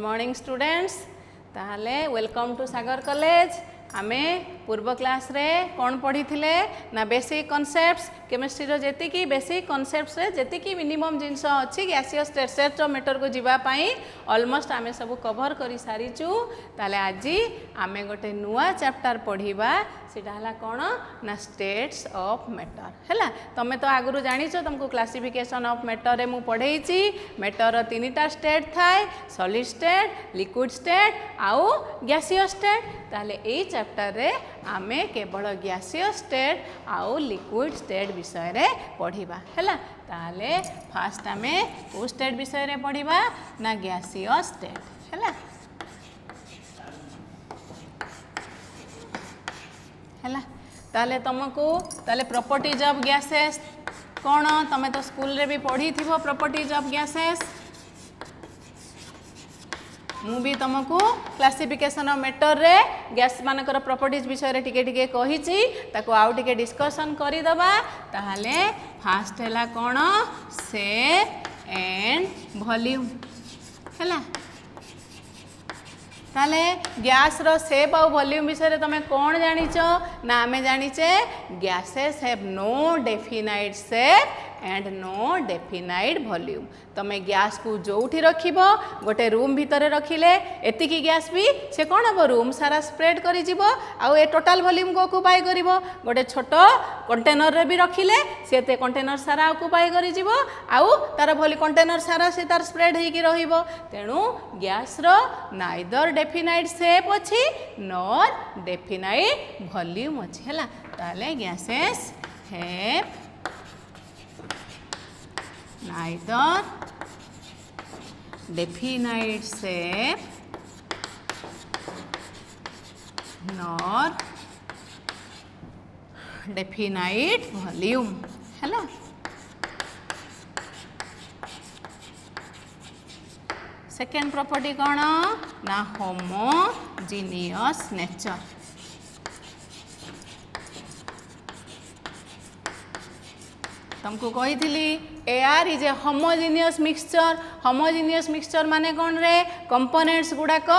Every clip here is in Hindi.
मॉर्निंग स्टूडेंट्स ताहले वेलकम टू सागर कॉलेज। आमे पूर्व क्लास रे कौन पढ़ी थिले ना बेसिक कॉन्सेप्ट्स केमिस्ट्री रो जेतिकी बेसिक कॉन्सेप्ट्स रे जेतिकी मिनिमम जिंस अछि गैसियस स्पेक्ट्रोमीटर को जीवा पाई ऑलमोस्ट आमे सब कवर करी सारिचु। ताले आजी आमे गोटे नुआ चैप्टर पढ़ीबा सेटा हला कोन ना स्टेट्स ऑफ मैटर हैला। तमे तो आगुरु जानिछो तुमको क्लासिफिकेशन ऑफ मैटर रे मु पढ़ेइची। मैटर रो तीनटा स्टेट थाए सॉलिड स्टेट लिक्विड स्टेट आउ गैसियस स्टेट। ताले एई चैप्टर रे आमे केवल गैसियस स्टेट आउ लिक्विड स्टेट विषय रे पढ़ीबा हैला। ताले फास्ट आमे को स्टेट विषय रे पढ़ीबा ना गैसियस स्टेट हैला हैला। ताले तुमको ताले प्रॉपर्टीज ऑफ गैसेस कौन तमे तो स्कूल रे भी पढ़ी थिबो प्रॉपर्टीज ऑफ गैसेस। मु भी तुमको क्लासिफिकेशन ऑफ मैटर रे गैस मानकर प्रॉपर्टीज विषय रे टिके टिके कहिची ताको आउ टिके डिस्कशन करि दबा। ताहले फास्ट हैला कौन शेप एंड वॉल्यूम हैला। ताले गैस रो शेप और वॉल्यूम विषय रे तमे कौन जानिच ना आमे जानिचे gases have no definite shape and no definite volume. तमे गैस को जोठी रखिबो गोटे रूम भितर रखिले एतिकी गैस भी से कौन हम रूम सारा स्प्रेड करी जीवो आउ ए टोटल वॉल्यूम को ऑक्युपाई करिवो। गोटे छोटो कंटेनर रे भी रखिले से ते कंटेनर सारा ऑक्युपाई करी जीवो आउ तार भली कंटेनर सारा से तार स्प्रेड हेकी रहिबो। तेणु गैस रो नाइदर डेफिनाइट शेप अछि नॉर डेफिनाइट वॉल्यूम अछि हैला। ताले gases have neither definite shape nor definite volume हैला। सेकेंड प्रॉपर्टी कौन ना होमोजीनियस नेचर। तुमको कही थी air is a homogeneous mixture. Homogeneous mixture माने कौन रे कंपोनेंट्स गुड़ाक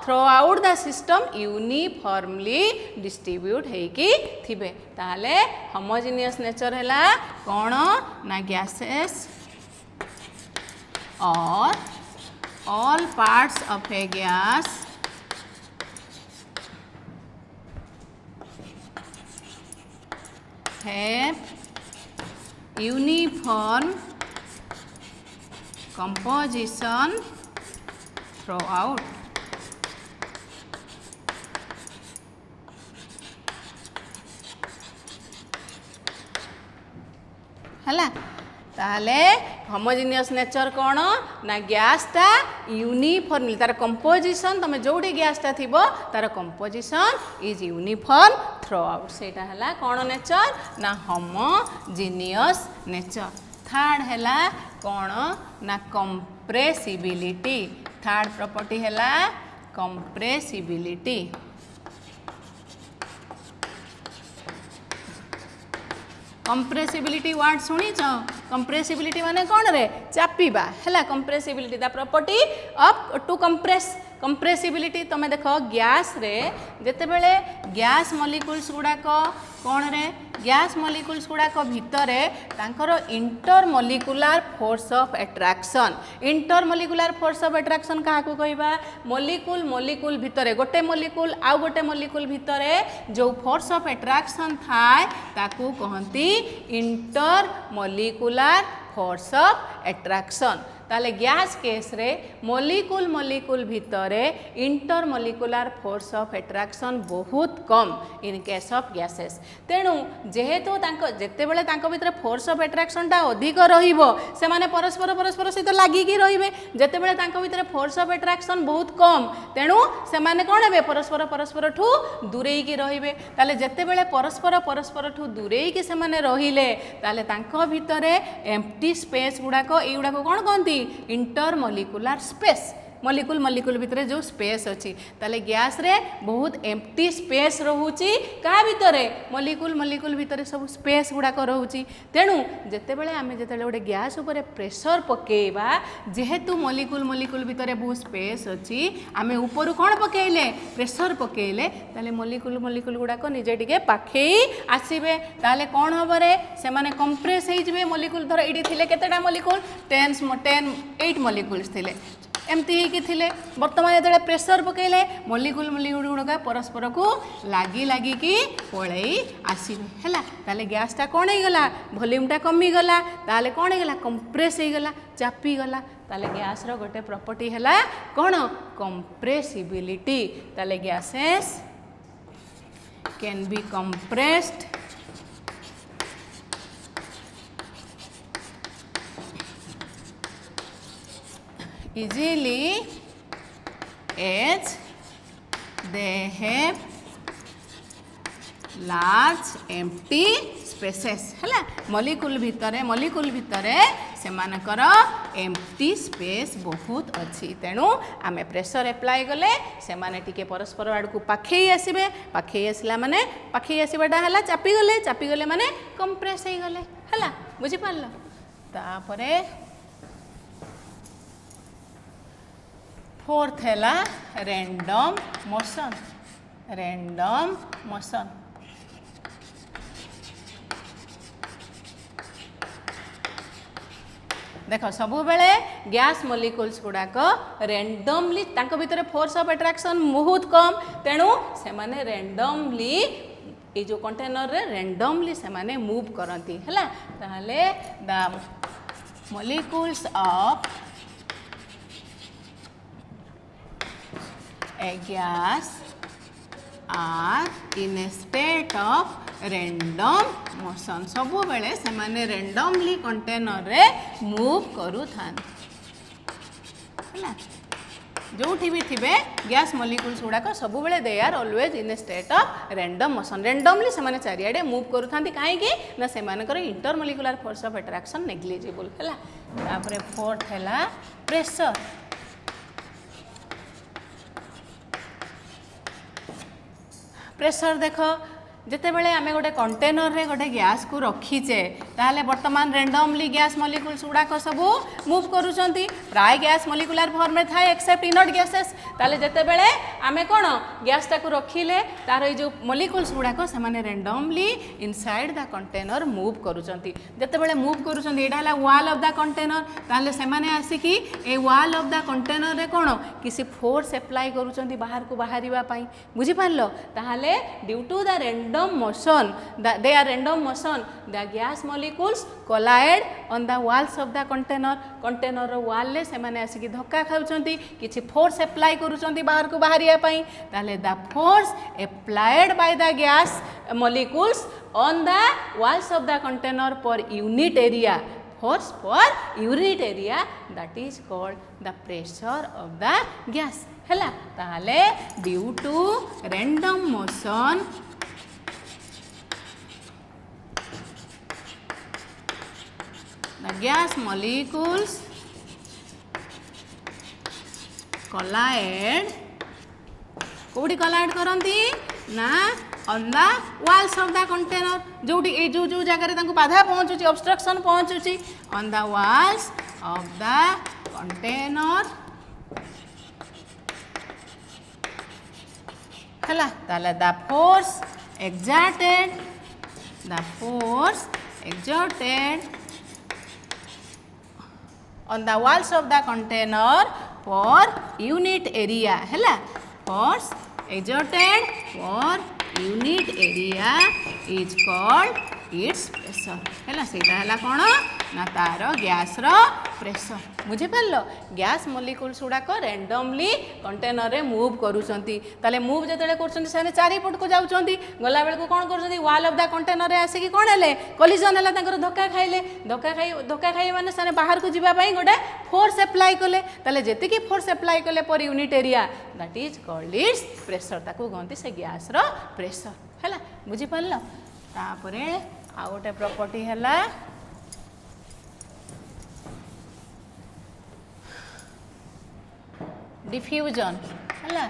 throughout the system uniformly distribute हेकी थिबे। ताले होमोजीनियस नेचर हैला कौन ना gases or all parts of a gas have uniform composition throughout। हैला। ताले होमोजीनियस नेचर कौन ना गैस टा यूनिफॉर्मली तार कंपोजिशन तमे जोडी गैस टा थिबो तार composition is uniform through out सेटा हैला कौन नेचर ना होमोजीनियस नेचर। थर्ड हैला कौन ना कंप्रेसिबिलिटी। थर्ड प्रॉपर्टी हैला कंप्रेसिबिलिटी। कंप्रेसिबिलिटी वर्ड शुणीच कंप्रेसिबिलिटी माने कौन रे चापीबा हैला। Compressibility the property of to compress. Compressibility तमे देखो गैस रे जेते बेले गैस मॉलिक्यूल्स गुड़ाक कौन रे गैस मॉलिक्यूल्स गुड़ाक भितरे तांकर inter molecular force of attraction. Inter molecular force of attraction क्या कहबा मॉलिक्यूल मॉलिक्यूल भितरे गोटे मॉलिक्यूल आउ गोटे मॉलिक्यूल भितरे जो फोर्स ऑफ अट्रैक्शन थाए ताकू कहती inter molecular force of attraction. ताले गैस केस रे मॉलिक्यूल मॉलिक्यूल भितरे inter molecular force of attraction बहुत कम इन केस ऑफ गैसेस। तेणु जेहेतु जेते बेले तांको भितरे फोर्स ऑफ अट्रैक्शन टा अधिक रहिबो से माने परस्पर परस्पर सहित लागिकी रहिबे। जेते बेले तांको भितरे फोर्स ऑफ अट्रैक्शन बहुत कम तेणु से माने कोन हेबे परस्पर परस्पर ठू दूरेकी रहिबे। ताले जेते बेले परस्पर परस्पर ठू दूरेकी से माने रहिले ताले तांको भितरे एम्प्टी स्पेस गुडाको एगुडाको कोन कहंती intermolecular space. Molecule molecule भितर जो स्पेस अच्छी ताले गैस रे बहुत एम्प्टी स्पेस रोची क्या भितर मॉलिक्यूल मॉलिक्यूल भितर सब स्पेस गुड़ाक रोची तेणु जितेबाला आम जो गोटे गैस उपर प्रेशर पकेबा जेहेतु मॉलिक्यूल मॉलिक्यूल भितर बहुत स्पेस अच्छी आम ऊपर कौन पकेले प्रेशर पकेले ताले मॉलिक्यूल मॉलिक्यूल गुड़ाक निजे टिके पाखे आसबे ताले कौन हम रे से माने कंप्रेस हो मॉलिक्यूल धर ये थे केतेटा मॉलिक्यूल 8 मॉलिक्यूल्स थे एमती ही बर्तमान जो प्रेशर पकेले मॉलिक्यूल मॉलिक्यूल गुड़ाक परस्पर को लगी लगिकी पलई आसबे है ताले गैसटा कौन हो गला वॉल्यूमटा कमीगला ताले कौन हो गला कंप्रेस हो गला चापीगला ताले गैस रो गोटे प्रॉपर्टी है कौन कंप्रेसिबिलिटी ताले gases can be compressed easily as they have large empty spaces है मॉलिक्यूल भितर से मानकर एम्प्टी स्पेस बहुत अच्छी तेणु आम प्रेशर एप्लाय कले से माने टिके परस्पर आड़ को पाखे आसबे पाखे आसला माने पाखे आसबाटा है चापीगले माने कंप्रेस हो गले है बुझीपार तापरे फोर्थ है रैंडम मोशन देख सब बेले गैस मॉलिक्यूल्स गुड़ाक रैंडमली भितर फोर्स ऑफ अट्रैक्शन बहुत कम तेणु से माने रैंडमली ये जो कंटेनर रे रैंडमली से माने मूव करती है ताहले the molecules of a gas are in a state of random motion सब बेले से माने randomly कंटेनर रे मूव करू थान जो भी थे गैस मॉलिक्यूल्स गुड़ाक सब बेले they are always in a state of random motion randomly से माने चारिआडे मूव करू थांती काहेकि ना से मानकर intermolecular force of attraction negligible है तापर फोर्थ है प्रेशर प्रेशर देख जिते बड़े आम गोटे कंटेनर रे गोटे गैस को रखीचे ताहले वर्तमान रैंडमली गैस मॉलिक्यूल्स गुड़ाक सब मूव करुचंती प्राय गैस मॉलिक्यूलर फॉर्म में थाए एक्सेप्ट इनर्ट गैसेस ताहले जिते बड़े आमे कोन गैसटा को रखिले तार ये जो मॉलिक्यूल्स गुड़ाक से माने randomly inside the container move करुचंती जिते बड़े मूव करुचंती एटा हला वॉल ऑफ द कंटेनर ताहले से माने आसिकी ए वॉल ऑफ द कंटेनर रे कोन किसी फोर्स अप्लाई करुचंती बाहर को बाहरिबा पई बुझी पारलो ताहले due to the random motion they are random motion the gas molecules collide on the walls of the container रो wall ले से माने आसी धक्का खाउचंती किछि फोर्स अप्लाई करूचंती बाहर को बाहरिया पई ताले the force applied by the gas molecules on the walls of the container per unit area force per unit area that is called the pressure of the gas हैला ताले due to random motion the gas molecules collide कोडी collide करंती ना on the walls of the container जोटी ए जो जो जगह रे तांको बाधा पहुंचुची obstruction पहुंचुची on the walls of the container हला ताले the force exerted on the walls of the container per unit area hela force exerted per unit area is called its pressure hela सेटा हला कोन ना तार गैस रो प्रेशर बुझे पारलो गैस मॉलिक्यूल्स गुड़ाक रैंडमली कंटेनर रे मूव करूचंती ताले मूव जतले करचंती साने चारि पट को जाउचंती गला बेल को कोन करचंती वॉल ऑफ द कंटेनर रे आसी कि कोन हेले कोलिजन हला तांकर धक्का खाई माने साने बाहर को जिबा पई गोटे फोर्स अप्लाई कले ताले जेति की फोर्स अप्लाई कले per unit area that is called its pressure ताकू गंती से गैस रो प्रेशर हला बुझी पारलो तापरे आ गोटे प्रॉपर्टी हला डिफ्यूजन है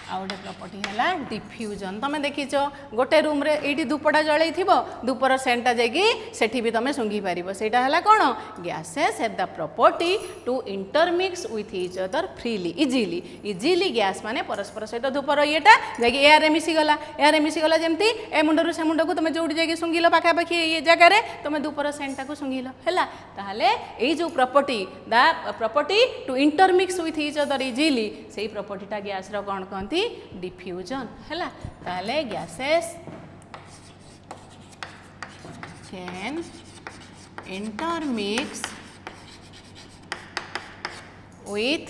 आउ गोटे प्रॉपर्टी है डिफ्यूजन तुम देखीच गोटे रूम रे ये धूपटा जलई थी धूपर सेंटा जाकि भी तुम शुंघी पार से कौन gases have the property to intermix with each other freely easily easily gas माने परस्पर सहित धूपर येटा जाकि एयर मिसीगला एयर मिसीगला जमती ए मुंडरू से मुंड को तुम जो जाकि शुंघिल पाखापाखि ये जगार तुम धूपर सेंटा को शुंघिल है ताहले ये जो property the property to intermix with each other easily से प्रॉपर्टीटा गैस रो कौन कहती डिफ्यूजन है ताले gases can intermix with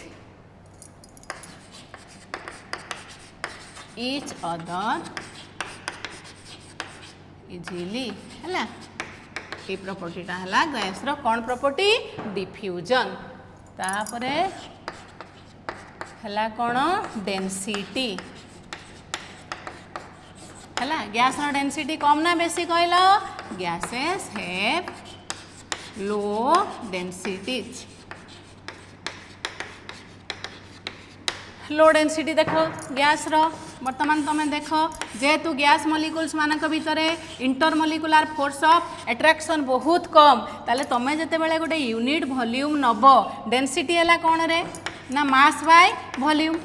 each other easily है ये प्रॉपर्टीटा है गैस रो कौन प्रॉपर्टी डिफ्यूजन तापरे है कौन डेंसिटी है गैस रो डेंसिटी कम ना बेसी कहल gases have low densities low density देख गैस रो बर्तमान तुम देख जेहेतु गैस मॉलिक्यूल्स मानक भितर इंटरमॉलिक्युलर फोर्स ऑफ अट्रैक्शन बहुत कम ताले तुम जिते बड़े गोटे यूनिट वॉल्यूम नब डेंसिटी है कौन रे ना मास बाय वॉल्यूम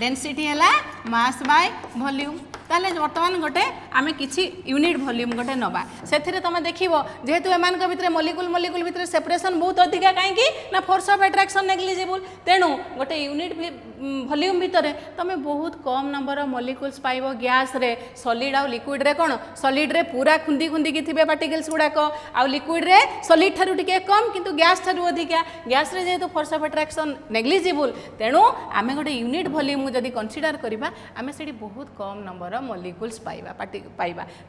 डेंसिटी है मास बाय वॉल्यूम ताले बर्तमान गोटे आम किसी यूनिट वॉल्यूम गोटे नवा से तुम देख जेहेतु एम भितर मॉलिक्यूल मॉलिक्यूल भितर सेपरेशन बहुत अधिका कहीं ना फोर्स ऑफ अट्रैक्शन नेग्लिजिबल तेणु गोटे यूनिट वॉल्यूम भितर तुम बहुत कम नंबर मॉलिक्यूल्स पाइब गैस रे सॉलिड आउ लिक्विड रे कौन सॉलिड रे पूरा खुंदी खुंदी की थे पार्टिकल्स गुड़ाक आउ लिक्विड रे सॉलिड ठारू टिके कम किंतु गैस ठारू अधिका गैस रे जेहेतु फोर्स ऑफ अट्रैक्शन नेग्लिजिबल तेणु आम गोटे यूनिट वॉल्यूम जदि कंसीडर करबा आम से बहुत कम नंबर मॉलिक्यूल्स पाइबा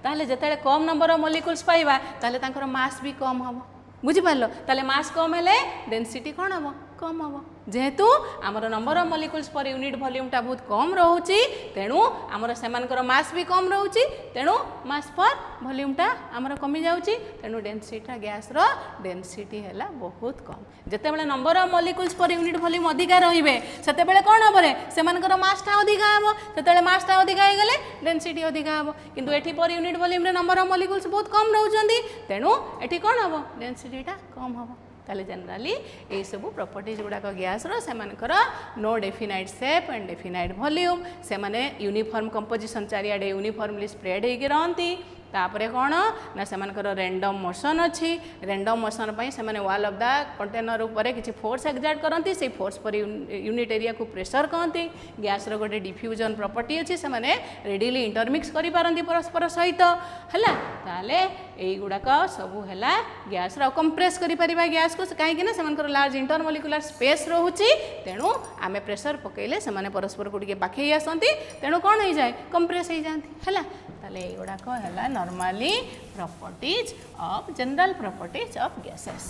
ताहले जेते कम नंबर मॉलिक्यूल्स पाइबा ताहले तांकर मास भी कम हम बुझिपार ताहले मास कम हेले डेंसिटी कौन हम कम हम जेहेतु आमर number of molecules per unit वॉल्यूमटा बहुत कम रोचे तेणु आमर सेमानकर मास भी कम रोचे तेणु मास पर वॉल्यूमटा आमर कमी जाउची तेणु डेंसिटी गैस रो डेंसिटी है बहुत कम जेते बेले number of molecules per unit volume अधिका रहिबे सेते बेले कोन हबरे सेमानकर मासटा अधिका हबो तेतले मासटा अधिका हे गले डेंसिटी अधिका हबो किंतु एठी पर यूनिट वॉल्यूम रे नंबर ऑफ मॉलिक्यूल्स बहुत कम रहउचंदी तेणु एठी कोन हबो डेंसिटीटा कम हबो ताले जनरली ये सब प्रॉपर्टीज गुड़ाक गैस रोकर no definite shape and definite volume से माने यूनिफॉर्म कंपोजिशन चारिआडे यूनिफॉर्मली स्प्रेड होकर रहती तापरे कौन ना से रैंडम मोशन अच्छी रैंडम मोशन पर से वॉल ऑफ द कंटेनर उपर किसी फोर्स एक्सर्ट करती से फोर्स पर यूनिट एरिया को प्रेशर कहती गैस रो गोटे डिफ्यूजन प्रॉपर्टी अच्छी से रेडिली इंटरमिक्स करि पारंती परस्पर सहित है ताले गुड़ाक सबू है गैस रो कंप्रेस करि परिबा गैस को कहीं से लार्ज इंटरमॉलिक्युलर स्पेस रोचे तेणु आम प्रेशर पकईले से परस्पर को पाखे आसती तेणु कौन हो जाए कंप्रेस हो जाती है ताले गुड़ाक है normally properties of general properties of gases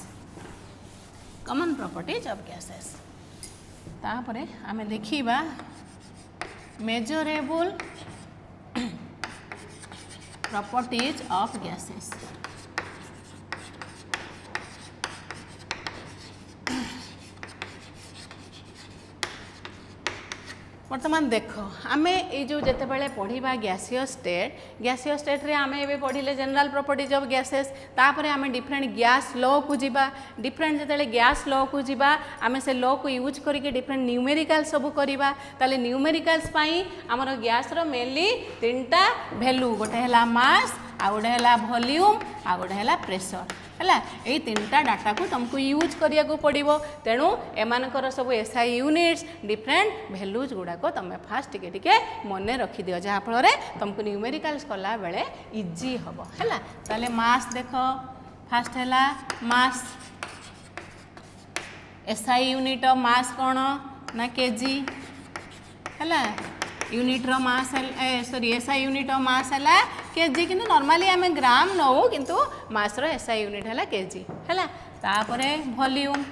common properties of gases तापरे आमे देखिबा मेजरेबल प्रॉपर्टीज ऑफ गैसेस वर्तमान देख आमे ये जो जिते बड़े पढ़ा गैसियस स्टेट रे आमे एबे पढ़िले जनरल प्रॉपर्टीज ऑफ गैसेस तापरे आमे डिफरेंट गैस लॉ को जीवा डिफरेंट जिते गैस लॉ को जीवा आमे से लॉ को यूज करके डिफरेंट न्यूमेरिकल सब करवा ताले न्यूमेरिकल्स पाई आमर गैस रो मेनली तीनटा वैल्यू गोटे है मास आ गोटे है वॉल्यूम आ गोटे है प्रेशर है यही तीनटा डाटा को तुमको यूज करिया को पड़ो तेणु एमानकर सब एसआई यूनिट्स डिफरेंट वैल्यूज गुड़ाक तुम फास्ट टिके मन रखिद जहाँफल तुमको न्यूमेरिकल्स कला बेले इजी हम है ताले मास देख फास्ट है mass SI unit of mass कौन ना केजी है यूनिट रो mass sorry SI unit of mass है केजी किंतु नॉर्मली आम ग्राम नौ किंतु मास रो एसआई यूनिट है केजी है तापरे वॉल्यूम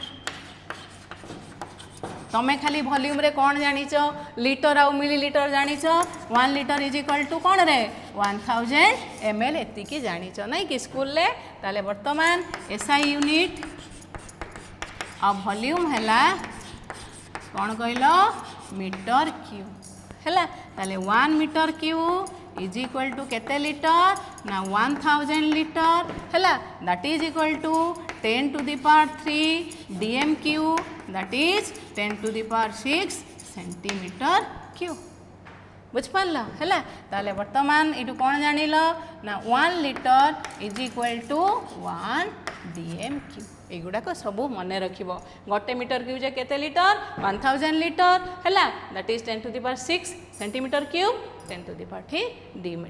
तमें खाली वॉल्यूम रे कौन जानिच लिटर आउ मिलीलीटर जानिच 1 लीटर इज इक्वल टू कौन रे 1000 ml एतिकी जानिच नहीं कि स्कूल रे ताले वर्तमान एसआई यूनिट आ वॉल्यूम हैला कौन कहल मीटर क्यूब है ताले 1 metre cube is equal to केते लिटर ना 1000 लिटर है that is equal to 10 to the power 3 DM cube that is 10 to the power 6 centimetre cube बुझिपार है ताले वर्तमान ये कौन जानिल ना 1 litre is equal to 1 DM cube एगुड़ाक सब मन रख गोटे मीटर क्यूब जे केते लिटर 1000 लिटर है that is 10 to the power 6 centimetre cube 10 to the power 3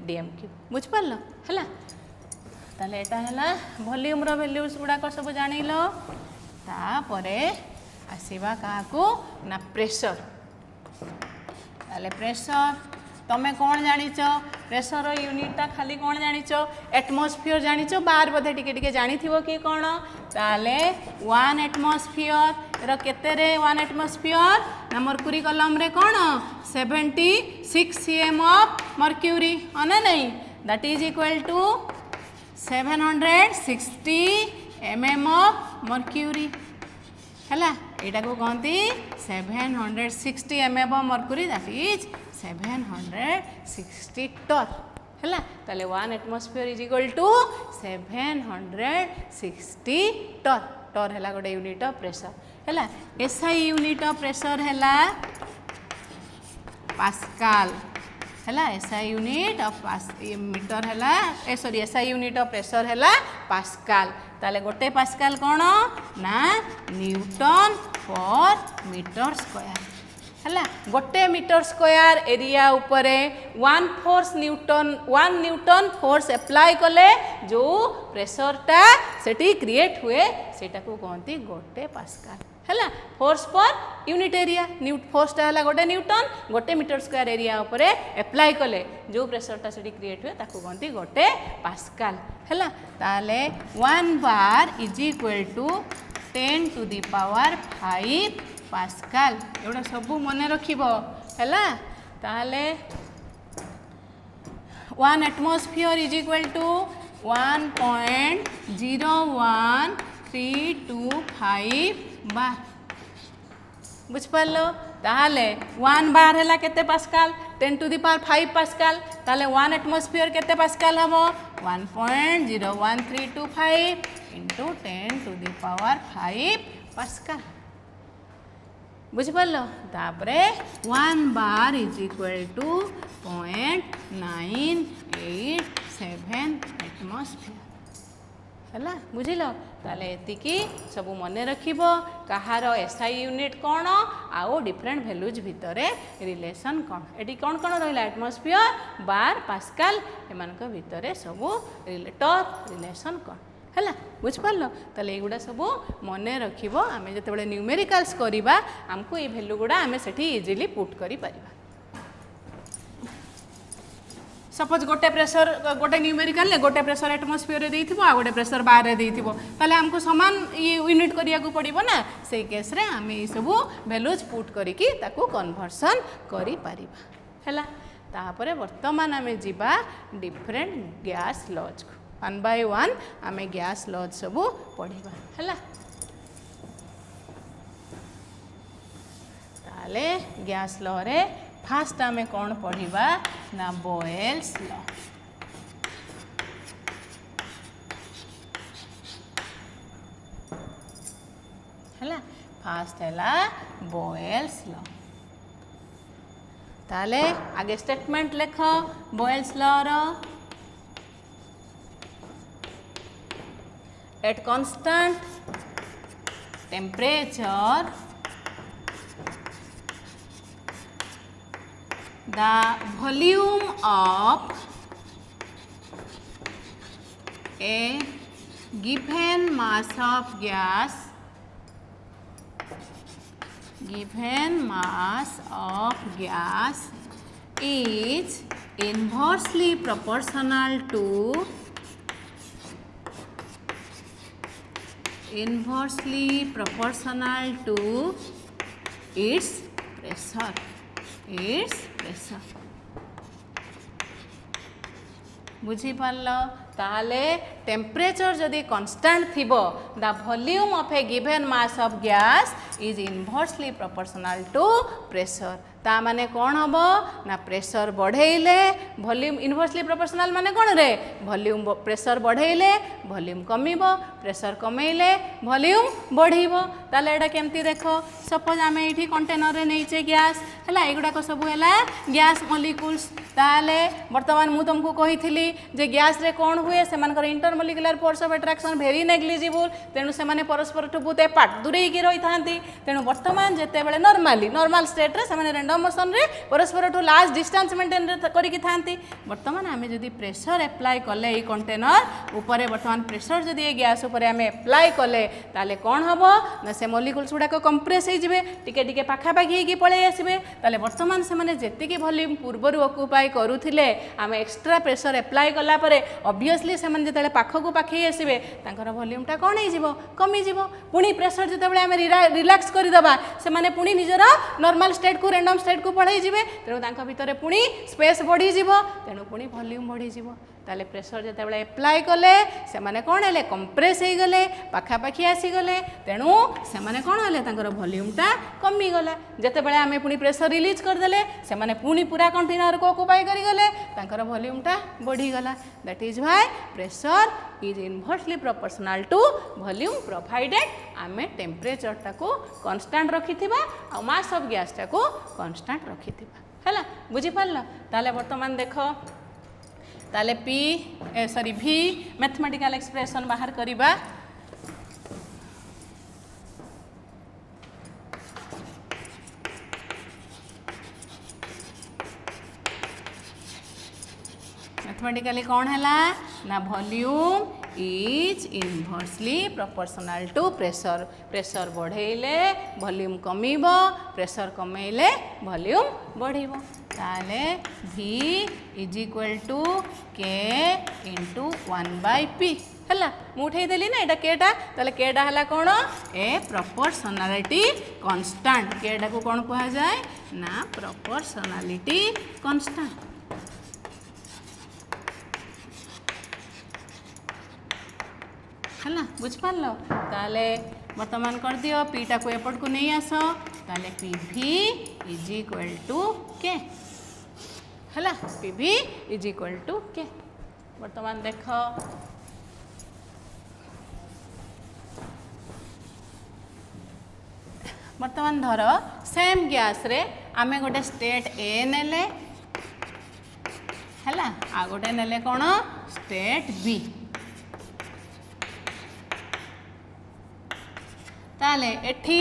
DM cube बुझिपार है ताले एटा है वॉल्यूम रो वैल्यूज गुड़ाक सब जानिल तापरे आसीबा काको ना प्रेशर ताले प्रेशर तमें कौन जानिच प्रेशर यूनिटा खाली कौन जानिच एटमॉस्फेयर जानिच बार बोधे टिके टिके जानिथिबो कि कौन ताले 1 एटमॉस्फेयर रो केते रे 1 एटमॉस्फेयर ना मर्क्यूरी कलम रे कौन 76 cm ऑफ मर्क्यूरी अने नहीं that is equal to 760 mm of mercury है यहाँ को कहती 760 mm of mercury that is 760 torr है ताले 1 एटमॉस्फेयर इज इक्वल टू 760 टर टर है गोटे यूनिट ऑफ प्रेशर है एसआई यूनिट ऑफ प्रेशर है पास्कल है एसआई यूनिट ऑफ मीटर है sorry SI unit of pressure है पास्कल ताले गोटे पास्कल कौन ना न्यूटन पर मीटर स्क्वायर है गोटे मीटर स्क्वायर एरिया उपरे 1 न्यूटन फोर्स एप्लाई कले जो प्रेशरटा सेठी क्रिएट हुए सेटा को कहती गोटे पास्कल है फोर्स पर यूनिट एरिया फोर्सटा है गोटे न्यूटन गोटे मीटर स्क्वायर एरिया उपरे एप्लाई कले जो प्रेशरटा सेठी क्रिएट हुए ताको कहती गोटे पास्कल है ताले 1 bar is equal to 10 to the power 5 pascal एवढा सब मन रखिबो हैला ताले 1 atmosphere is equal to 1.01325 bar बुझिपार ताले 1 बार है केते pascal 10 to the power 5 pascal ताले 1 एटमॉस्फेयर केते पास्कल हम 1.01325 into 10 to the power 5 pascal बुझिपार तापरे 1 bar is equal to 0.987 atmosphere है बुझिल ताले एतिकी सब मन रखिबो कहार एसआई यूनिट कौन आउ डिफरेंट वैल्यूज भितर रिलेशन कौन एटी कौन कौन रहा एटमॉस्फेयर बार पास्कल एमानक भितर सब टर रिलेशन कौन है बुझिपार ताले एगुड़ा सब मन रखिबो आमे जेतेबेले न्यूमेरिकल्स करिबा हमको ये वैल्यू गुड़ा आमे सेठी इजीली पुट करि परिबा सपोज गोटे प्रेशर गोटे न्यूमेरिकल ले गोटे प्रेशर एटमॉस्फेयर रे देइथिबो आ गोटे प्रेशर बार रे देइथिबो ताले हमको समान यूनिट करिया को पड़िबो ना सेही केस रे आमे ई सब वैल्यूज पुट करिकि ताको कन्वर्सन करि परिबा हैला तापरे वर्तमान आमे जिबा डिफरेंट गैस लॉज को 1 by 1 आमे गैस लॉज सब पढ़िबा हैला ताले गैस लॉ रे फास्ट आमे कौन पढ़िबा ना बॉयल्स लॉ हैला फास्ट हैला बॉयल्स लॉ ताले आगे स्टेटमेंट लेख बॉयल्स लॉ रो at constant temperature the volume of a given mass of gas is inversely proportional to its pressure बुझी पारल ताले टेम्परेचर जदि कन्स्टांट थिबो the volume of a given mass of gas is inversely proportional to pressure ता माने कौन हम ना प्रेशर बढ़ेले वॉल्यूम इनवर्सली प्रोपोर्शनल माने कौन रे वॉल्यूम प्रेशर बढ़ेले वॉल्यूम कमिबो प्रेशर कमेले वॉल्यूम बढ़िबो ताले एटा केमती देखो सपोज आमे एठी कंटेनर रे नैचे गैस हला एगुडा को सब हला गैस मॉलिक्यूल्स ताले वर्तमान मु तुमको कहिथिली जे गैस रे कौन हुए से मानकर intermolecular force of attraction very negligible तेणु से माने परस्पर ठु बहुत एपार्ट दूरे की रही थांती तेणु वर्तमान जेते बेले नॉर्मल स्टेट रे से माने रैंडम मोशन रे परस्पर ठु लार्ज डिस्टेंस मेंटेन करिकी थांती वर्तमान आमे जदी प्रेशर अप्लाई कले ए कंटेनर ऊपर वर्तमान प्रेशर जदी ए गैस ऊपर आमे अप्लाई कले ताले कौन हबो ना से मॉलिक्यूल्स गुडा को कंप्रेस हे जिवे टिके टिके पाखा पाखी की पळे आसीबे ताले वर्तमान से माने जेति की वॉल्यूम पूर्वरु ऑक्युपाई करूथिले आमे एक्स्ट्रा प्रेशर अप्लाई कला परे ऑब्वियसली से माने जेतेले पाखकु पाखी आसीबे तांकर वॉल्यूम टा कोन हे जिवो कमी जिवो पुनी प्रेशर जेतेबेले आमे रिलैक्स करि दबा से माने पुनी निजर नॉर्मल स्टेट को रैंडम स्टेट को पळै जिवे तेणु तांका भितरे पुनी स्पेस बढ़ी जिवो तेणु पुनी वॉल्यूम बढ़ी जिवो ताले प्रेशर जेतेबेले अप्लाई कले से माने कोन हेले कंप्रेस हे गले पाखा पाखी आसी गले तेणु से माने कोन हेले तांकर वॉल्यूम टा कमी गला जेतेबेले आमे पुनी प्रेशर रिलीज कर देले से माने पुनी पूरा कंटेनर को ऑक्युपाई करि गले तांकर वॉल्यूम टा बढ़ी गला that is why pressure is inversely proportional to volume provided आमे टेम्परेचर टाको कांस्टेंट रखिथिबा आ मास ऑफ गैस टाको कांस्टेंट रखिथिबा हैला बुझी पारला ताले वर्तमान देखो ताले V मैथमेटिकल एक्सप्रेशन बाहर करिबा मैथमेटिकली कौन है ना volume is inversely proportional to pressure pressure बढ़ेले वॉल्यूम कमिबो प्रेशर कमेले वॉल्यूम बढ़िबो ताले V is equal to K into 1/P हला मुठे देली ना एटा केटा ताले केटा हला कोन ए प्रोपोर्शनलिटी कांस्टेंट केटा को कोन कहा जाए ना प्रोपोर्शनलिटी कांस्टेंट है बुझिपार ताले वर्तमान कर दियो पीटा को एपट को नहीं आस ताले PV इज इक्वल टू के है PV इज इक्वल टू के वर्तमान देख वर्तमान धर सेम गैस रे आमे गोटे स्टेट ए नेले है आ गोटे नेले कौन स्टेट बी ताले एठी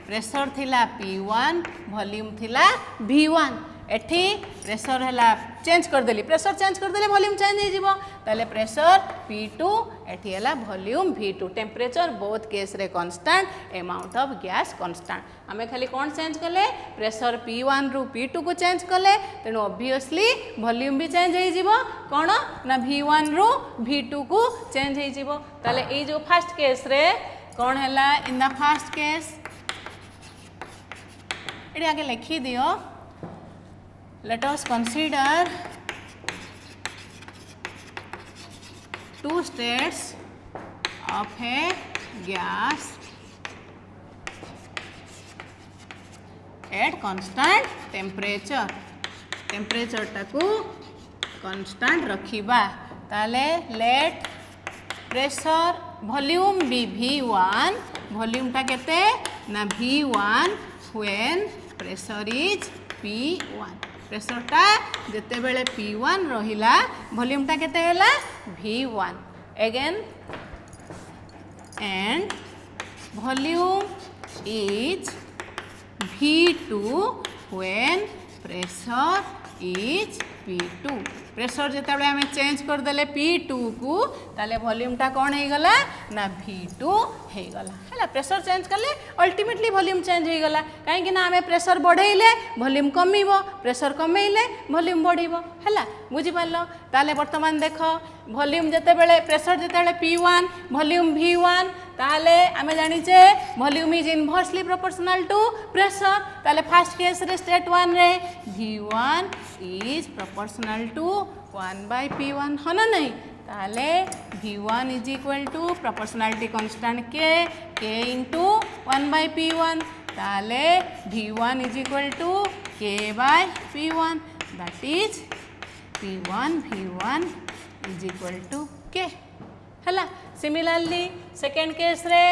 प्रेशर थिला P1 वॉल्यूम थिला V1 एठी प्रेशर हैला चेंज कर देली प्रेशर चेंज कर देले वॉल्यूम चेंज हो जिवो ताले प्रेशर P2 एठी हैला volume V2 temperature both case रे constant amount of gas constant आमे खाली कोन चेंज कले प्रेशर P1 रु P2 को चेंज कले तेनु ऑब्वियसली वॉल्यूम भी चेंज हो जिवो कोन ना V1 रु V2 को चेंज हो जिवो ताले ए जो फर्स्ट केस रे कौन है इन द फर्स्ट केस ये आगे लिखी दियो let us consider two states of a gas at constant temperature टाकू कांस्टेंट रखिबा ताले let pressure volume be V1 volume टा केते ना V1 when pressure is P1 pressure टा जेते बेले P1 रहिला वॉल्यूम टा केते हैला V1 again and volume is V2 when pressure is P2 pressure जिते आम चेंज करदे P2 को ताले वॉल्यूम टा कौन हो गला ना V2 हो गला है प्रेशर चेंज कले अल्टीमेटली वॉल्यूम चेंज हो गला कहीं ना आम प्रेशर बढ़ेले वॉल्यूम कमिबो प्रेशर कमेले वॉल्यूम बढ़िबो है बुझिपार ताले वर्तमान देख वॉल्यूम जिते बेले प्रेशर जिते P1 वॉल्यूम V1 ताले आमे जानिचे volume is inversely proportional to pressure ताले फर्स्ट केस रे स्टेट 1 रे V1 is proportional to 1/P1 है ना नहीं ताले V1 is equal to proportionality constant K into 1/P1 ताले V1 is equal to K/P1 that is P1 V1 is equal to K है। सिमिलरली सेकेंड केस रे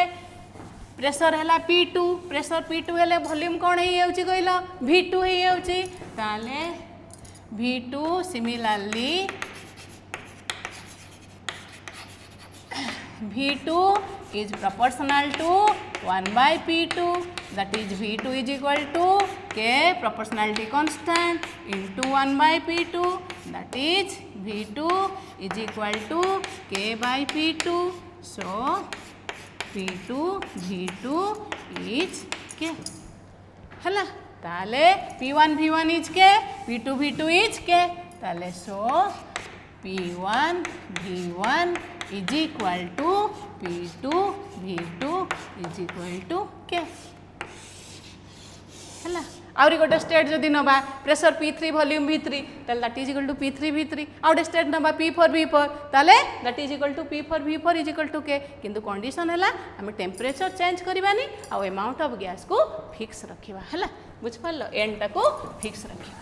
प्रेशर है P2 प्रेशर P2 हेले वॉल्यूम कौन हो कहल V2 हो ताले V2 similarly V2 is proportional to 1/P2 that is V2 is equal to K proportionality constant into 1/P2 that is V2 is equal to K/P2 so P2 V2 is K है ताले P1 V1 is K P2 V2 is K ताले so P1 V1 is equal to P2 V2 is equal to K है। आउरी गोटे स्टेट जदि नवा प्रेशर P3 वॉल्यूम V3 ताले that is equal to P3 V3 आउटे स्टेट नवा P4 V4 ताले that is equal to P4 V4 is equal to K किंतु कंडीशन है आम टेम्परेचर चेंज करवानी आउ अमाउंट ऑफ गैस को फिक्स रखा है बुझ पार एंड को फिक्स रखा।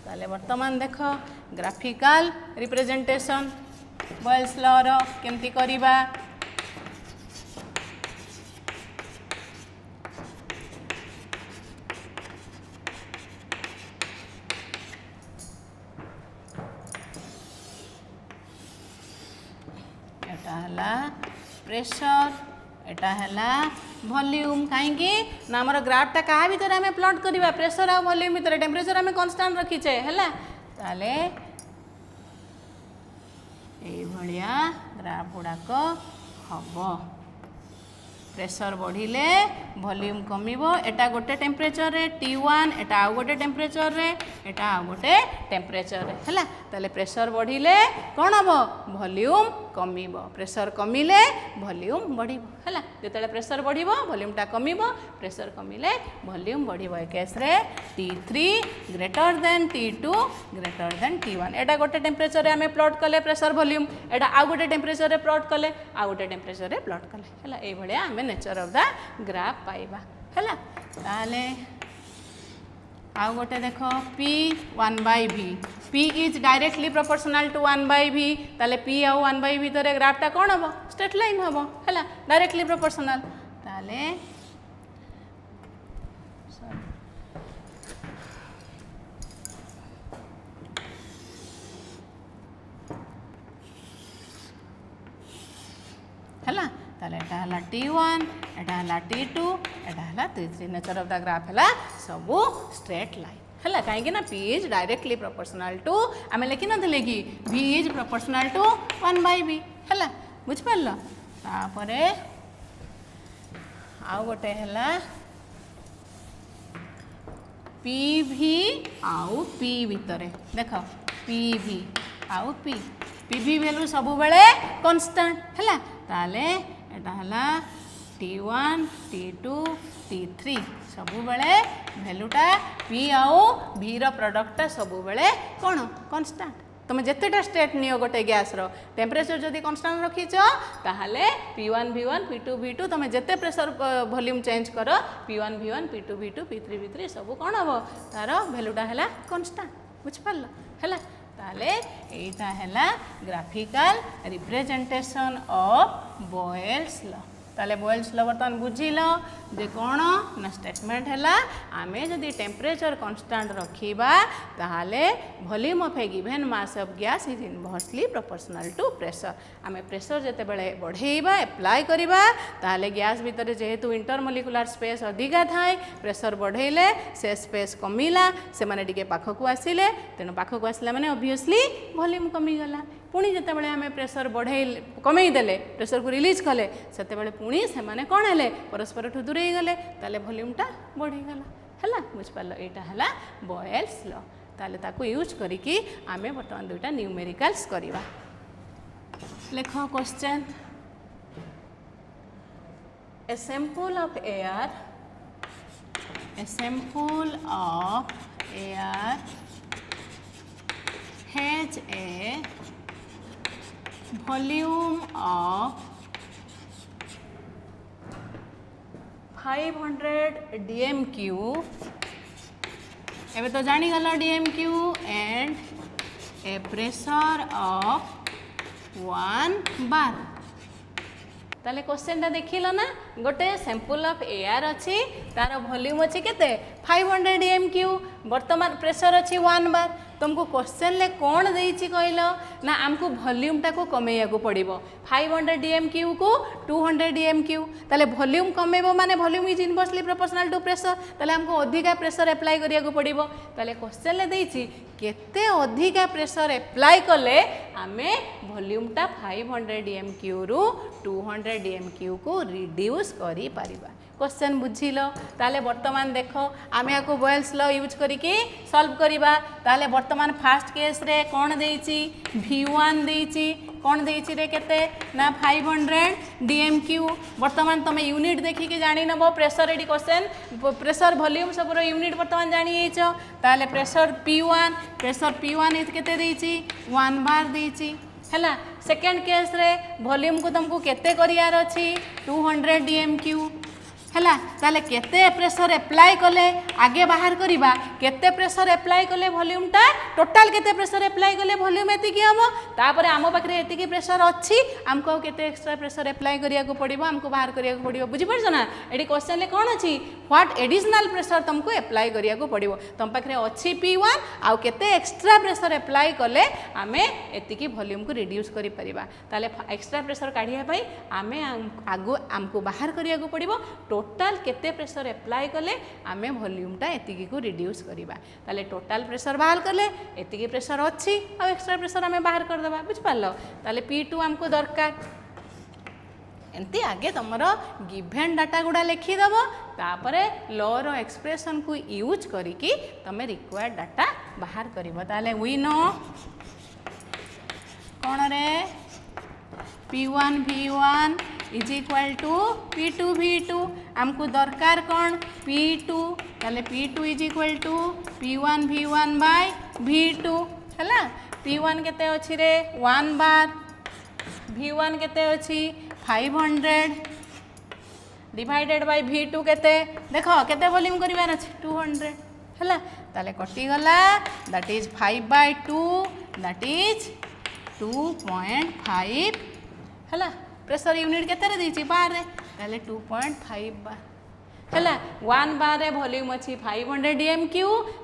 ताले वर्तमान देख ग्राफिकल रिप्रेजेंटेशन बॉयल्स लॉ रो केमती करिबा एटा हला प्रेशर एटा हला वॉल्यूम कहीं ना आमर ग्राफटा क्या भितर आम प्लॉट करवा प्रेशर आ वॉल्यूम भितर टेम्परेचर आम कन्स्टांट रखीचे है ताले ये ग्राफ गुड़ाक हम प्रेशर बढ़िले वॉल्यूम कमिबो एटा गोटे टेम्परेचर रे T1 एटा आउ गोटे टेम्परेचर रे एटा आउ गोटे टेम्परेचर रे है ताले प्रेशर बढ़िले कौन हम वॉल्यूम कमिबो प्रेशर कमिले वॉल्यूम बढ़िबो है जेतेले प्रेशर बढ़िबो वॉल्यूमटा कमिबो प्रेशर कमिले वॉल्यूम बढ़िबो ए केस रे T3 greater than T2 greater than T1 एटा गोटे टेम्परेचर रे आमे प्लॉट कले प्रेशर वॉल्यूम एटा आउ गोटे टेम्परेचर रे प्लॉट कले आउ गोटे टेम्परेचर रे प्लॉट कले है ए भलिया आमे नेचर ऑफ द ग्राफ पाइबा है ताले आउ गोटे देख P 1/V P is directly proportional to 1/V ताले P आउ 1/V भितर ग्राफटा कौन हम स्ट्रेट लाइन हम है डायरेक्टली प्रोपोर्शनल ताले है ताले एटा हला T1 एटा हला T2 एटा हला T3 nature of the graph है सबू स्ट्रेट लाइन है कहीं P is directly proportional to आम लिखि नथिले कि V is proportional to 1/V है बुझ पारल तापरे आउ गोटे है PV आउ P भितर देख PV आउ PV वैल्यू सब बेले कांस्टेंट है ताले एटा हला T1 T2 T3 सब बेले वैल्यूटा P आउ V रो प्रोडक्टटा सब बेले कौन कांस्टेंट तुम जितेटा स्टेट नियो गोटे गैस रो टेम्परेचर जदि कांस्टेंट रखीच ताहले P1 V1 P2 V2 तुम जिते प्रेशर वॉल्यूम चेंज कर P1 V1 P2 V2 P3 V3 सब कौन हम तार वैल्यूटा है कांस्टेंट बुझ पारल है ताले एटा है graphical representation of boils law ताले बॉयल्स लॉ बर्तमान बुझिल जे कौन ना स्टेटमेंट है आमे जदि टेम्परेचर कांस्टेंट रखिबा ताहले volume of a given mass of gas is inversely proportional to pressure आमे प्रेशर जते बेले बढ़ेइबा अप्लाई करिबा ताहले गैस भितर जेहेतु इंटरमोलिकुलर स्पेस अधिका थाए प्रेशर बढ़ेइले से स्पेस कमिला से माने टिके पाखकु आसिले तेनो पाखकु आसिला माने ऑब्वियसली वॉल्यूम कमी गला पुणी जिते बड़े आम प्रेशर बढ़े कमे देले प्रेशर को रिलीज कले से पुणी से माने कौन है परस्पर ठू दूरे गले ताले वॉल्यूमटा बढ़ीगला है बुझिपार यहाँ है बॉयल्स लॉ ताले ताको यूज करिकी आमे बर्तमान दुईटा न्यूमेरिकल्स करवा लेख question a sample of air has a volume of 500 dmq एबे तो जानी गला dmq and a pressure of 1 bar ताले क्वेश्चन देखिल ना गोटे सैंपल ऑफ एयर अच्छी तार वॉल्यूम अच्छी केते 500 dmq वर्तमान प्रेशर अच्छी 1 बार तुमको क्वेश्चन ले कौन देइछि कहल ना आमको वॉल्यूम टा को कमेया को पड़िबो 500 dmq को 200 dmq ताले वॉल्यूम कमेबो माने volume is inversely proportional to pressure ताले हमको अधिका प्रेशर अप्लाई करिया को पड़िबो ताले क्वेश्चन ले देइछि केते अधिका प्रेशर अप्लाई कले आमे वॉल्यूम टा 500 dmq रु 200 dmq को रिड्यूस करि परिबा क्वेश्चन बुझिल ताले वर्तमान देख आमे आको बॉयल्स लॉ यूज करिके सॉल्व करिबा ताले वर्तमान फास्ट केस रे कोन देइछि v1 देइछि कोन देइछि रे केते ना 500 dmq वर्तमान तमे यूनिट देखि के जानि नबो pressure ready question pressure volume सब रो यूनिट वर्तमान जानि एछो ताले प्रेशर p1 इज केते देइछि 1 बार देइछि हैला सेकंड केस रे वॉल्यूम को तुमको केते करियार अछि 200 dmq हैला ताले केते प्रेशर अप्लाई कले आगे बाहर करिबा केते प्रेशर अप्लाई कले वॉल्यूम टा टोटल केते प्रेशर अप्लाई कले वॉल्यूम एति की हमो तापर आमो पाखरे एति की प्रेशर अछि हमको केते एक्स्ट्रा प्रेशर अप्लाई करिया को पड़िबो हमको बाहर करिया को पड़िबो बुझि परछ ना एडी क्वेश्चन ले कोन अछि व्हाट एडिशनल प्रेशर तुमको अप्लाई करिया को पड़िबो तुम पाखरे अछि p1 आ केते एक्स्ट्रा प्रेशर अप्लाई कले आमे एति की वॉल्यूम को रिड्यूस करि परिबा ताले एक्स्ट्रा प्रेशर काढिया पई आमे आगो हमको बाहर करिया को पड़िबो टोटाल केते प्रेशर अप्लाई कले आमे वॉल्यूम टा एतिकी को रिड्यूस करिबा ताले टोटाल प्रेशर बाहर कले एतिकी प्रेशर अछि आ एक्स्ट्रा प्रेशर आमे बाहर कर देबा बुझ पालो ताले p2 हमको दरकार एंती आगे तमरो गिवन डाटा गुडा लिखि दबो तापरे लॉ रो एक्सप्रेशन को यूज करिकी तमे रिक्वायर्ड डाटा बाहर करिवो ताले वी नो कोन रे p1 v1 is equal to p2 v2 हमको दरकार कौन p2 ताले p2 is equal to p1 v1 bye v2 हैला p1 केते अछि रे 1 बार v1 केते अछि 500 डिवाइडेड बाय v2 केते देखो केते वॉल्यूम करिवार अछि 200 हैला ताले कटि गला दैट इज 5/2 दैट इज 2.5 हैला प्रेशर यूनिट केते रे दिछि बार रे ताले 2.5 बार हैला 1 बार रे वॉल्यूम अछि 500 dmq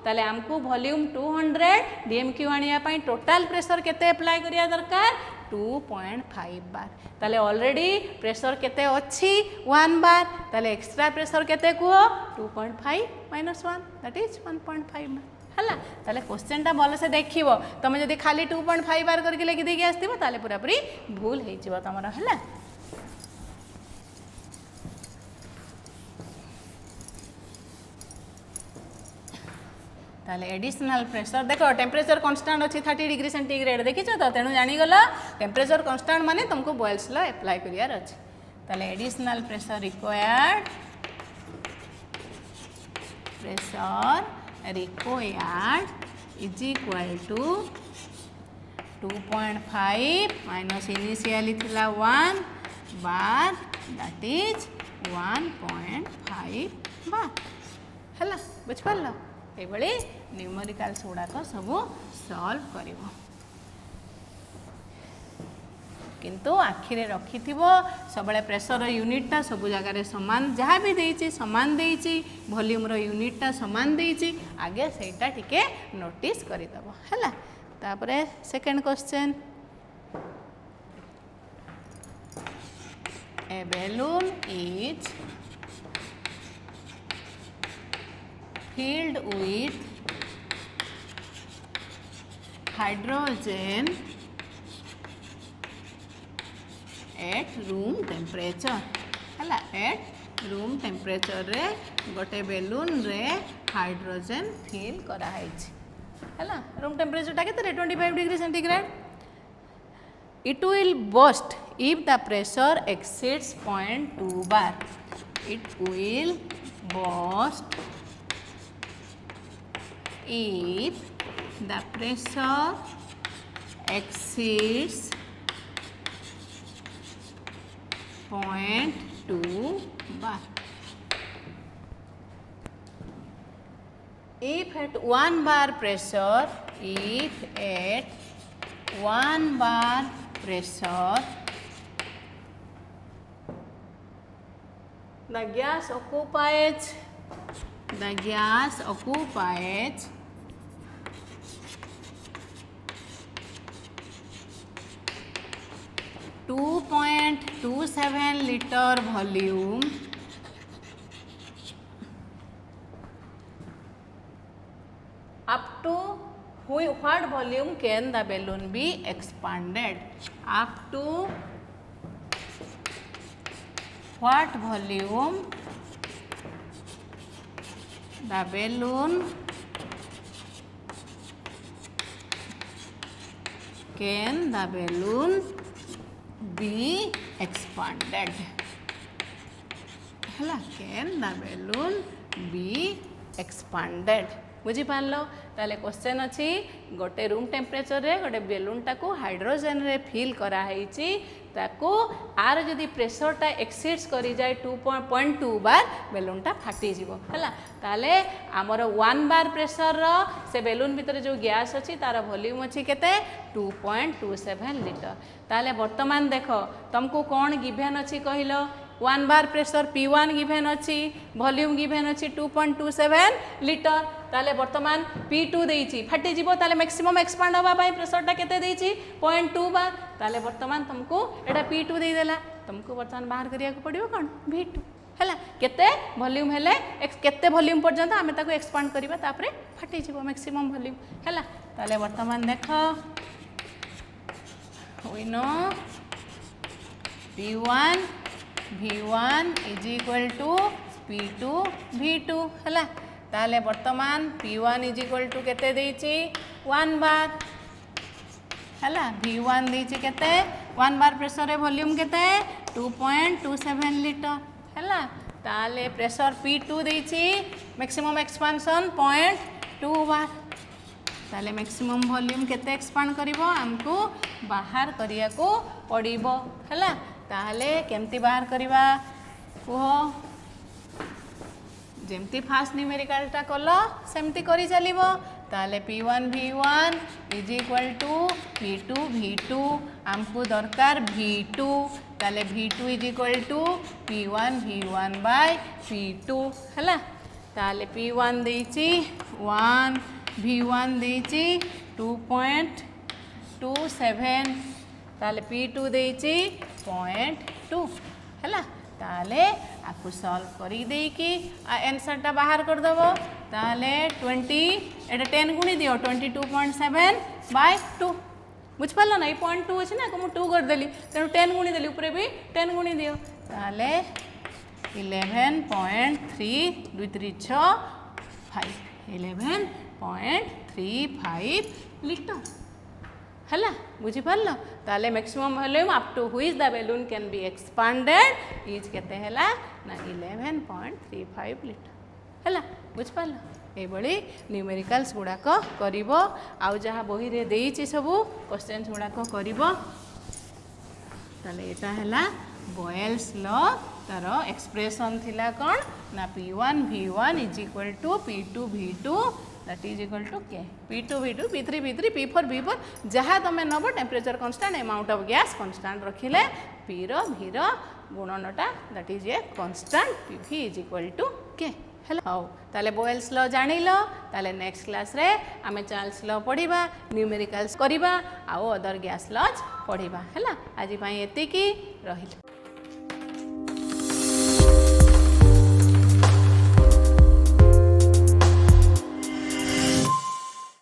ताले हमको वॉल्यूम 200 dmq आनिया पई टोटल प्रेशर केते अप्लाई करिया दरकार 2.5 बार ताले ऑलरेडी प्रेशर केते अछि 1 बार ताले एक्स्ट्रा प्रेशर केते को 2.5 - 1 दैट इज 1.5 बार हैला ताले क्वेश्चन टा भल से देखिबो तमे जदी खाली 2.5 बार करके लिखि देके आस्तिबो ताले पूरा पूरी भूल हे जिवो तमरा हैला ताले एडिशनल प्रेशर देखो टेम्परेचर कांस्टेंट अछि 30 डिग्री सेंटीग्रेड देखिछो तो तेनु जानि गला टेम्परेचर कांस्टेंट माने तुमको बॉयल्स लॉ अप्लाई करियार अछि ताले additional pressure required is equal to 2.5 minus initially थिला 1 बार that is 1.5 बार हैला बुझ पारलो ए बळे न्यूमेरिकल्स गुडा को सब सॉल्व करिवो किंतु आखिरे रखिथिबो सबले प्रेशर यूनिटा सब जगह रे समान जहाँ भी देइछि समान देइछि वॉल्यूम रो यूनिटा समान देइछि आगे सेटा टिके नोटिस करि दबो हैला तापरे second question A balloon is filled with hydrogen at room temperature हैला at room temperature रे गोटे बेलून रे हाइड्रोजन फिल करा हैछि हैला रूम टेम्परेचर टा केते 25 degree centigrade it will burst if the pressure exceeds 0.2 bar it will burst if the pressure exceeds 0.2 bar. If at 1 bar pressure, the gas occupies 2.27 liter volume up to what volume can the balloon be expanded? Up to what volume the balloon can the balloon be expanded? Hela, can the balloon be expanded? बुझी पारल ताले क्वेश्चन अच्छी गोटे रूम टेम्परेचर रे गोटे बेलून टाको हाइड्रोजन रे फिल करा हैची ताको आर जदि प्रेशर टा एक्सीड्स करी जाए 2.2 बार बेलून टा फाटी जीवो हला ताले हमर 1 बार प्रेशर रो से बेलून भीतर जो गैस अच्छी तार वॉल्यूम अच्छी केते 2.27 लीटर ताले वर्तमान देखो तुमको कौन गिवन अच्छी कहिलो 1 बार प्रेशर P1 गिवन अच्छी वॉल्यूम गिवन अच्छी 2.27 लीटर ताले वर्तमान P2 देइची फाटी जीवो ताले मैक्सिमम एक्सपांड होबा पाई प्रेशर टा केते देइची 0.2 बार ताले वर्तमान तुमको एटा P2 देइ देला तुमको वर्तमान बाहर करिया को पड़ियो कोन V2 हैला केते वॉल्यूम हेले केते वॉल्यूम पर्यंत आमे ताको एक्सपांड करिबा तापरे फाटी जीवो मैक्सिमम वॉल्यूम हैला ताले वर्तमान देखो we know P1 V1 is equal to P2 V2 हैला ताले वर्तमान P1 is equal to केते देइची 1 बार हैला V1 देइची केते 1 बार प्रेशर रे वॉल्यूम केते 2.27 लीटर हैला ताले प्रेशर P2 देइची मैक्सिमम एक्सपांशन 0.2 बार ताले मैक्सिमम वॉल्यूम केते एक्सपांड करिवो हमको बाहर करिया को पड़िबो हैला ताले केमती बाहर करिवा कुहो जेमती फास्ट न्यूमेरिकल टा कलो सेमती करी चलिबो ताले P1 V1 is equal to P2 V2 हमको दरकार V2 ताले V2 is equal to P1 V1 bye P2 हैला ताले P1 देइची 1 V1 देइची 2.27 ताले P2 देइची 0.2 हैला ताले आपको सॉल्व करी देई कि आंसर टा बाहर कर दबो ताले 20 एटा 10 गुणी दियो 22.7 बाय 2 बुझ पालो ना 0.2 अछि ना को मु 2 कर देली तेनु 10 गुणी देली ऊपर भी 10 गुणी दियो ताले 11.3 2 3 6 5 11.35 लीटर हैला बुझी पारलो ताले maximum volume up to which the balloon can be expanded is केते हैला ना 11.35 लीटर हैला बुझ पारलो ए बड़ी न्यूमेरिकल्स गुडाक करिवो आउ जहा बही रे देइची सबु क्वेश्चंस गुडाक करिवो ताले एटा हैला बॉयल्स लॉ तार एक्सप्रेशन थिला कोन ना P1 V1 is equal to P2 V2 that is equal to K P2 V2 P3 V3 P4 V4 जहाँ तुम नब temperature constant amount of gas constant रखिले P रो V रो गुणनटा that is a constant PV is equal to K hello how ताले बॉयल्स लॉ जानिलो ताले नेक्स्ट क्लास रे आमे चार्ल्स लॉ पढ़िबा न्यूमेरिकल्स करिबा आ अदर गैस लॉज पढ़िबा हैला आज पई एति की रहिला।